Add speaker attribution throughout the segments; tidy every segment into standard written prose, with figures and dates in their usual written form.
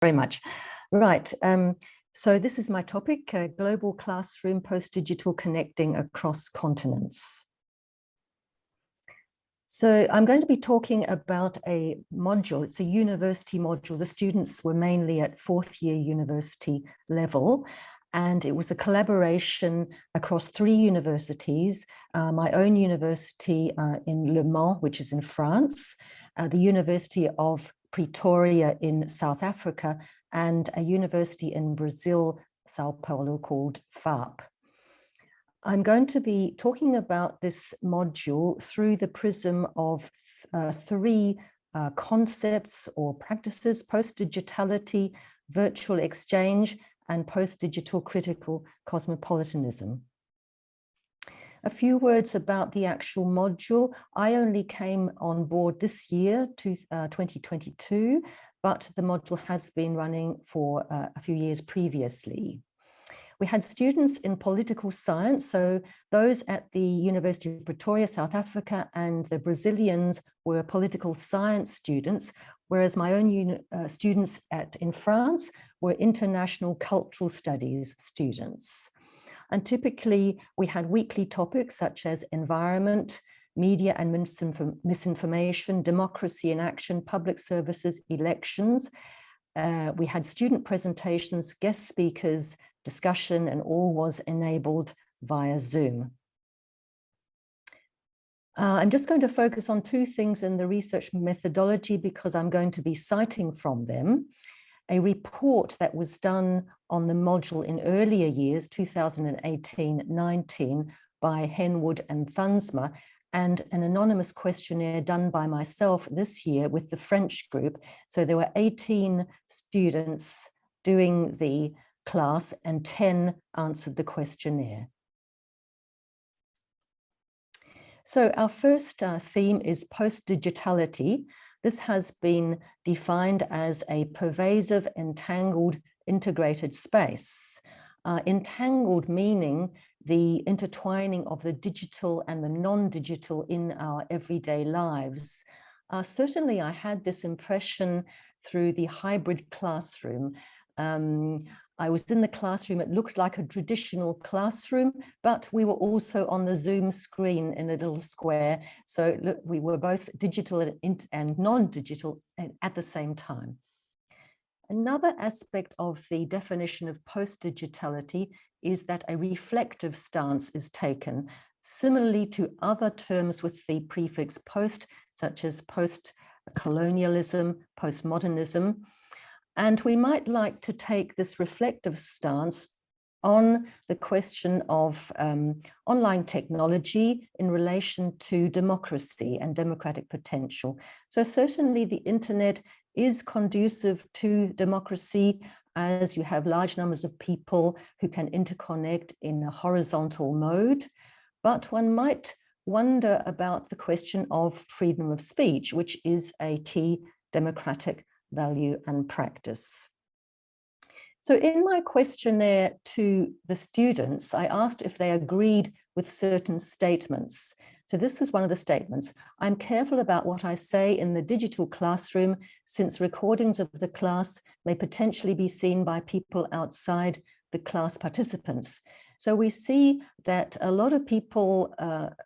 Speaker 1: Very much. Right. So this is my topic, Global Classroom Post-Digital Connecting Across Continents. So I'm going to be talking about a module. It's a university module. The students were mainly at fourth year university level, and it was a collaboration across 3 universities, my own university in Le Mans, which is in France, the University of Pretoria in South Africa, and a university in Brazil, São Paulo, called FAP. I'm going to be talking about this module through the prism of 3 concepts or practices: post-digitality, virtual exchange, and post-digital critical cosmopolitanism. A few words about the actual module. I only came on board this year, 2022, but the module has been running for a few years previously. We had students in political science, so those at the University of Pretoria, South Africa, and the Brazilians were political science students, whereas my own students in France were international cultural studies students. And typically we had weekly topics such as environment, media and misinformation, democracy in action, public services, elections. We had student presentations, guest speakers, discussion, and all was enabled via Zoom. I'm just going to focus on 2 things in the research methodology because I'm going to be citing from them. A report that was done on the module in earlier years, 2018-19, by Henwood and Thunsma, and an anonymous questionnaire done by myself this year with the French group. So there were 18 students doing the class and 10 answered the questionnaire. So our first theme is post-digitality. This has been defined as a pervasive, entangled, integrated space. Entangled meaning the intertwining of the digital and the non-digital in our everyday lives. Certainly I had this impression through the hybrid classroom. I was in the classroom, it looked like a traditional classroom, but we were also on the Zoom screen in a little square. So look, we were both digital and non-digital at the same time. Another aspect of the definition of post-digitality is that a reflective stance is taken, similarly to other terms with the prefix post, such as post-colonialism, postmodernism. And we might like to take this reflective stance on the question of online technology in relation to democracy and democratic potential. So certainly the internet is conducive to democracy, as you have large numbers of people who can interconnect in a horizontal mode. But one might wonder about the question of freedom of speech, which is a key democratic value and practice. So in my questionnaire to the students, I asked if they agreed with certain statements. So this was one of the statements. I'm careful about what I say in the digital classroom, since recordings of the class may potentially be seen by people outside the class participants. So we see that a lot of people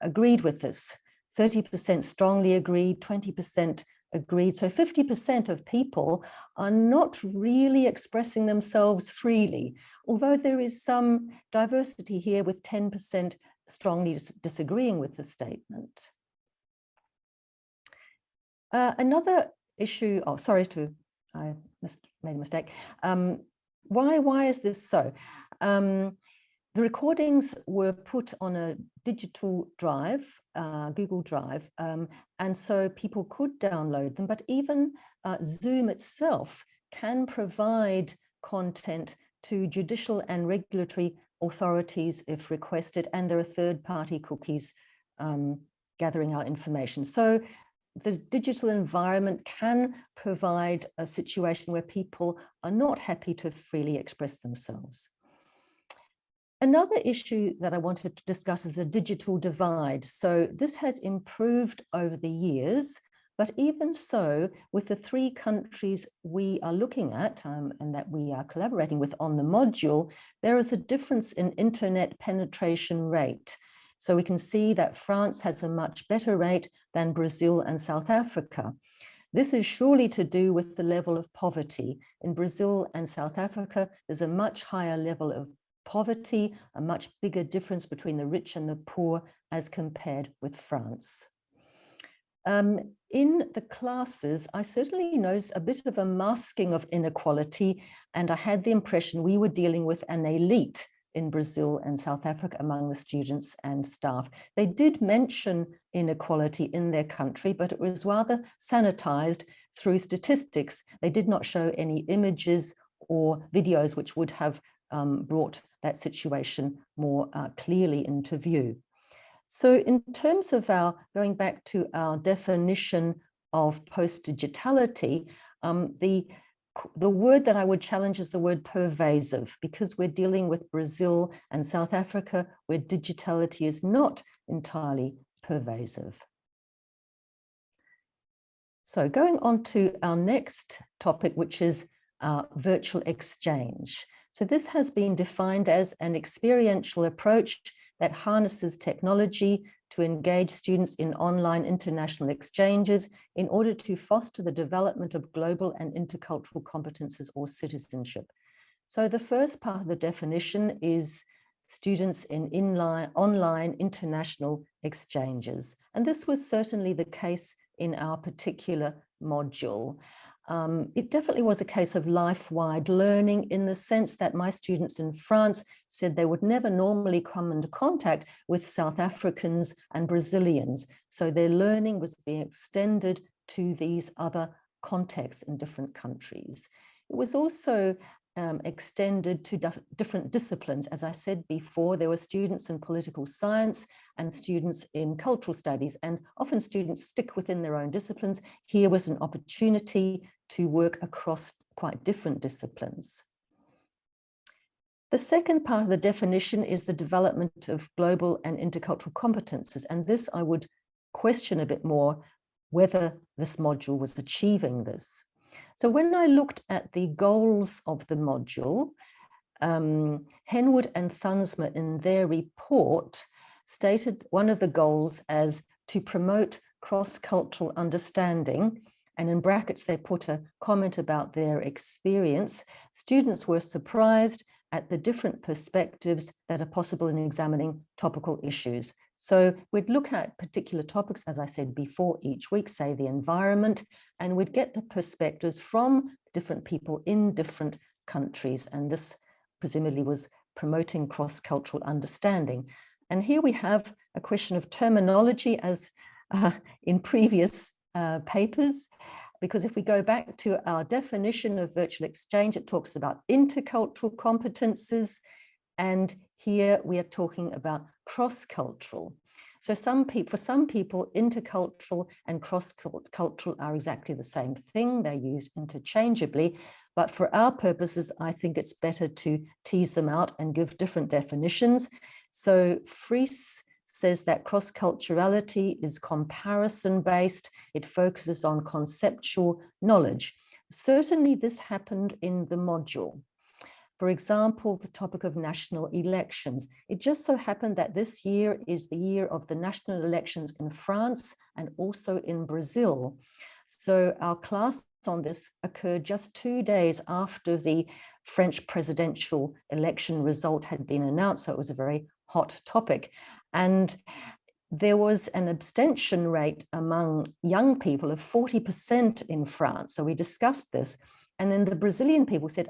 Speaker 1: agreed with this. 30% strongly agreed, 20% agreed. So 50% of people are not really expressing themselves freely, although there is some diversity here with 10% strongly disagreeing with the statement. Another issue, I made a mistake. Why is this so? The recordings were put on a digital drive, Google Drive, and so people could download them, but even Zoom itself can provide content to judicial and regulatory authorities if requested, and there are third-party cookies gathering our information. So the digital environment can provide a situation where people are not happy to freely express themselves. Another issue that I wanted to discuss is the digital divide. So this has improved over the years, But even so, with the 3 countries we are looking at and that we are collaborating with on the module, there is a difference in internet penetration rate. So we can see that France has a much better rate than Brazil and South Africa. This is surely to do with the level of poverty. In Brazil and South Africa, there's a much higher level of poverty, a much bigger difference between the rich and the poor as compared with France. In the classes, I certainly noticed a bit of a masking of inequality, and I had the impression we were dealing with an elite in Brazil and South Africa among the students and staff. They did mention inequality in their country, but it was rather sanitized through statistics. They did not show any images or videos which would have brought that situation more clearly into view. So in terms of going back to our definition of post-digitality, the word that I would challenge is the word pervasive, because we're dealing with Brazil and South Africa, where digitality is not entirely pervasive. So going on to our next topic, which is virtual exchange. So this has been defined as an experiential approach that harnesses technology to engage students in online international exchanges in order to foster the development of global and intercultural competences or citizenship. So the first part of the definition is students in online international exchanges. And this was certainly the case in our particular module. It definitely was a case of life-wide learning, in the sense that my students in France said they would never normally come into contact with South Africans and Brazilians. So their learning was being extended to these other contexts in different countries. It was also extended to different disciplines. As I said before, there were students in political science and students in cultural studies, and often students stick within their own disciplines. Here was an opportunity to work across quite different disciplines. The second part of the definition is the development of global and intercultural competences, and this I would question a bit more whether this module was achieving this. So when I looked at the goals of the module, Henwood and Thunsma in their report stated one of the goals as to promote cross-cultural understanding, and in brackets they put a comment about their experience. Students were surprised at the different perspectives that are possible in examining topical issues. So we'd look at particular topics, as I said before, each week, say the environment, and we'd get the perspectives from different people in different countries. And this presumably was promoting cross-cultural understanding. And here we have a question of terminology, as in previous papers, because if we go back to our definition of virtual exchange, it talks about intercultural competences, and here we are talking about cross-cultural. So for some people, intercultural and cross-cultural are exactly the same thing. They're used interchangeably, but for our purposes, I think it's better to tease them out and give different definitions. So Fries says that cross-culturality is comparison-based. It focuses on conceptual knowledge. Certainly this happened in the module. For example, the topic of national elections. It just so happened that this year is the year of the national elections in France and also in Brazil. So our class on this occurred just 2 days after the French presidential election result had been announced. So it was a very hot topic. And there was an abstention rate among young people of 40% in France. So we discussed this. And then the Brazilian people said,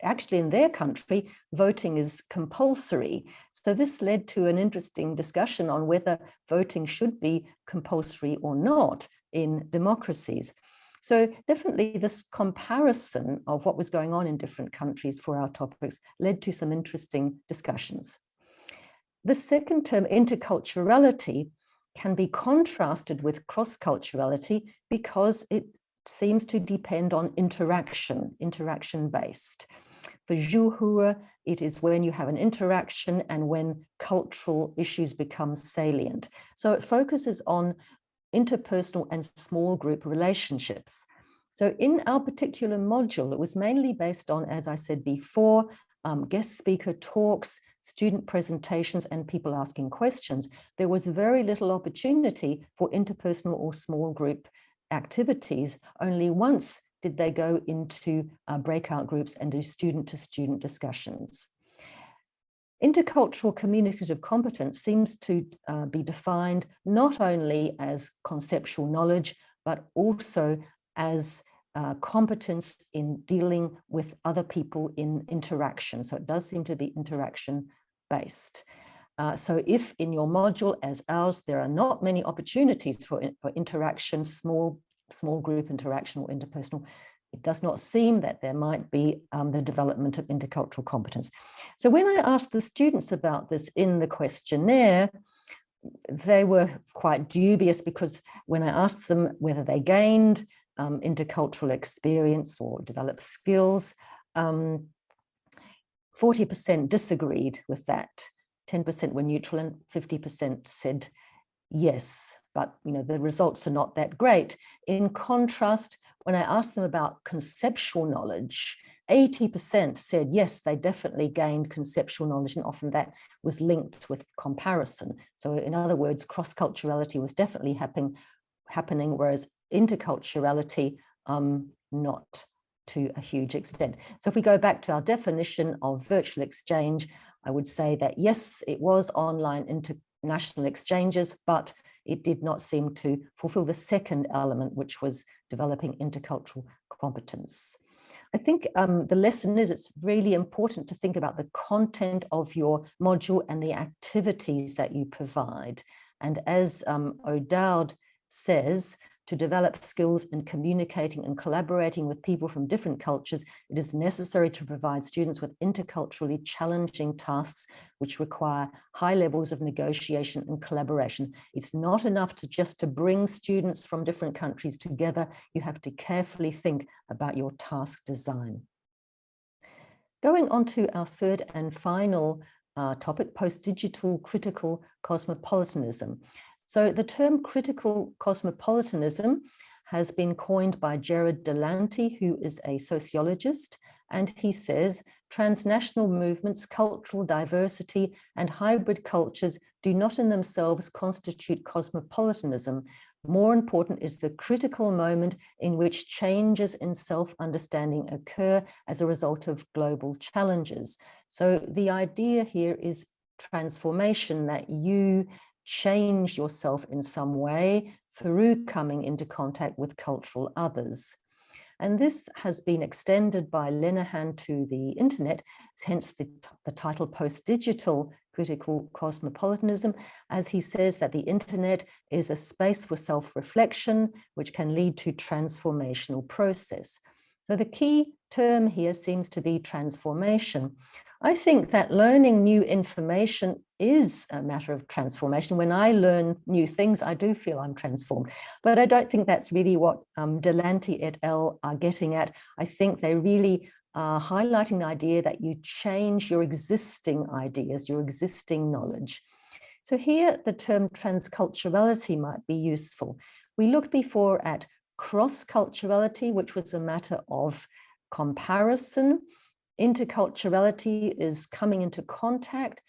Speaker 1: actually in their country, voting is compulsory. So this led to an interesting discussion on whether voting should be compulsory or not in democracies. So definitely this comparison of what was going on in different countries for our topics led to some interesting discussions. The second term, interculturality, can be contrasted with cross-culturality because it seems to depend on interaction-based. For Juhur, it is when you have an interaction and when cultural issues become salient. So it focuses on interpersonal and small group relationships. So in our particular module, it was mainly based on, as I said before, guest speaker talks, student presentations, and people asking questions. There was very little opportunity for interpersonal or small group activities. Only once did they go into breakout groups and do student-to-student discussions. Intercultural communicative competence seems to be defined not only as conceptual knowledge, but also as competence in dealing with other people in interaction. So it does seem to be interaction-based. So if in your module, as ours, there are not many opportunities for interaction, small group interaction or interpersonal, it does not seem that there might be the development of intercultural competence. So when I asked the students about this in the questionnaire, they were quite dubious, because when I asked them whether they gained intercultural experience or developed skills, 40% disagreed with that, 10% were neutral, and 50% said yes, but the results are not that great. In contrast, when I asked them about conceptual knowledge, 80% said yes, they definitely gained conceptual knowledge, and often that was linked with comparison. So in other words, cross-culturality was definitely happening, whereas interculturality, not to a huge extent. So if we go back to our definition of virtual exchange, I would say that yes, it was online international exchanges, but it did not seem to fulfill the second element, which was developing intercultural competence. I think the lesson is it's really important to think about the content of your module and the activities that you provide. And as O'Dowd says, to develop skills in communicating and collaborating with people from different cultures, it is necessary to provide students with interculturally challenging tasks which require high levels of negotiation and collaboration. It's not enough to bring students from different countries together. You have to carefully think about your task design. Going on to our third and final topic, post-digital critical cosmopolitanism. So the term critical cosmopolitanism has been coined by Jared Delanty, who is a sociologist, and he says, transnational movements, cultural diversity, and hybrid cultures do not in themselves constitute cosmopolitanism. More important is the critical moment in which changes in self-understanding occur as a result of global challenges. So the idea here is transformation, that you change yourself in some way through coming into contact with cultural others. And this has been extended by Lenehan to the internet, hence the title Postdigital Critical Cosmopolitanism, as he says that the internet is a space for self-reflection, which can lead to transformational process. So the key term here seems to be transformation. I think that learning new information is a matter of transformation. When I learn new things, I do feel I'm transformed, but I don't think that's really what Delanty et al. Are getting at. I think they really are highlighting the idea that you change your existing ideas, your existing knowledge. So here the term transculturality might be useful. We looked before at cross-culturality, which was a matter of comparison. Interculturality is coming into contact.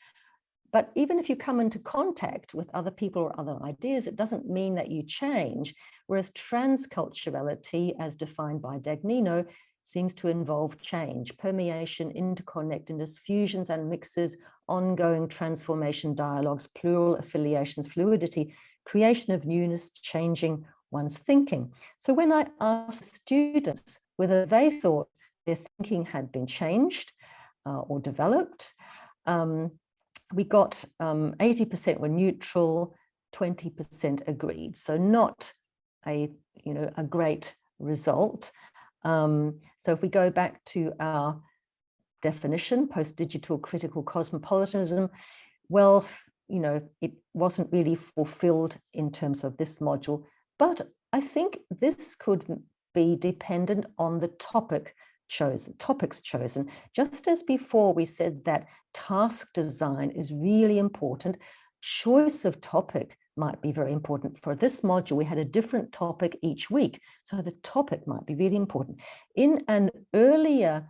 Speaker 1: But even if you come into contact with other people or other ideas, it doesn't mean that you change. Whereas transculturality, as defined by Dagnino, seems to involve change, permeation, interconnectedness, fusions and mixes, ongoing transformation dialogues, plural affiliations, fluidity, creation of newness, changing one's thinking. So when I asked students whether they thought their thinking had been changed or developed, we got 80% were neutral, 20% agreed. So not a great result. So if we go back to our definition, post-digital critical cosmopolitanism, well, it wasn't really fulfilled in terms of this module, but I think this could be dependent on the topics chosen. Just as before we said that task design is really important, choice of topic might be very important. For this module, we had a different topic each week, so the topic might be really important. In an earlier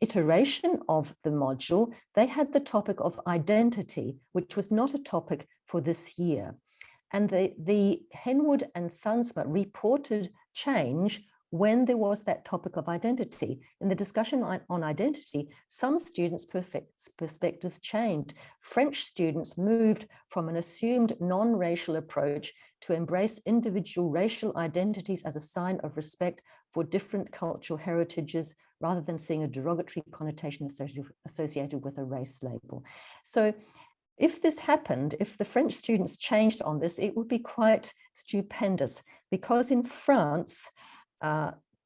Speaker 1: iteration of the module, they had the topic of identity, which was not a topic for this year. And the Henwood and Thunsma reported change when there was that topic of identity. In the discussion on identity, some students' perspectives changed. French students moved from an assumed non-racial approach to embrace individual racial identities as a sign of respect for different cultural heritages, rather than seeing a derogatory connotation associated with a race label. So if this happened, if the French students changed on this, it would be quite stupendous, because in France,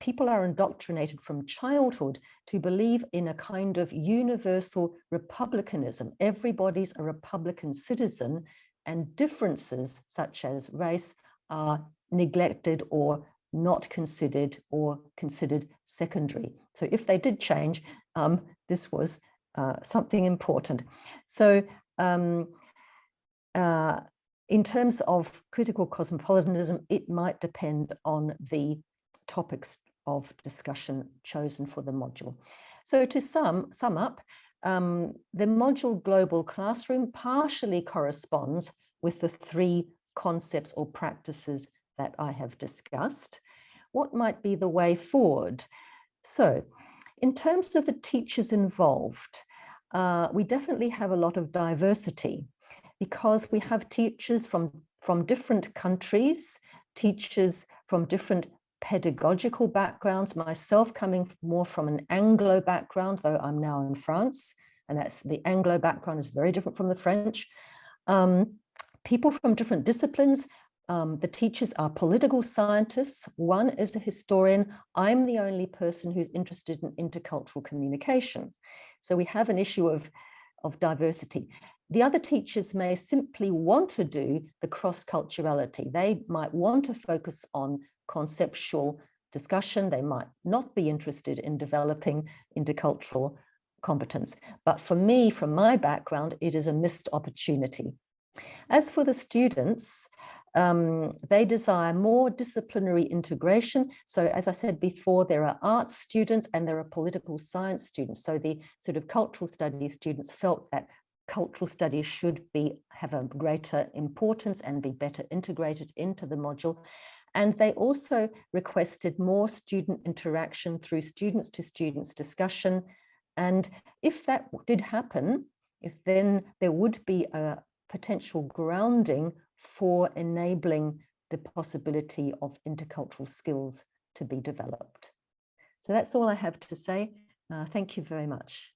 Speaker 1: people are indoctrinated from childhood to believe in a kind of universal republicanism. Everybody's a Republican citizen, and differences such as race are neglected or not considered, or considered secondary. So if they did change, this was something important. So in terms of critical cosmopolitanism, it might depend on the topics of discussion chosen for the module. So to sum up, the module Global Classroom partially corresponds with the three concepts or practices that I have discussed. What might be the way forward? So in terms of the teachers involved, we definitely have a lot of diversity, because we have teachers from different countries, teachers from different pedagogical backgrounds, myself coming more from an Anglo background, though I'm now in France, and that's the Anglo background is very different from the French. People from different disciplines. The teachers are political scientists. One is a historian. I'm the only person who's interested in intercultural communication. So we have an issue of diversity. The other teachers may simply want to do the cross-culturality. They might want to focus on conceptual discussion. They might not be interested in developing intercultural competence. But for me, from my background, it is a missed opportunity. As for the students, they desire more disciplinary integration. So as I said before, there are arts students and there are political science students. So the sort of cultural studies students felt that cultural studies should have a greater importance and be better integrated into the module. And they also requested more student interaction through students to students discussion. And if that did happen, then there would be a potential grounding for enabling the possibility of intercultural skills to be developed. So that's all I have to say. Thank you very much.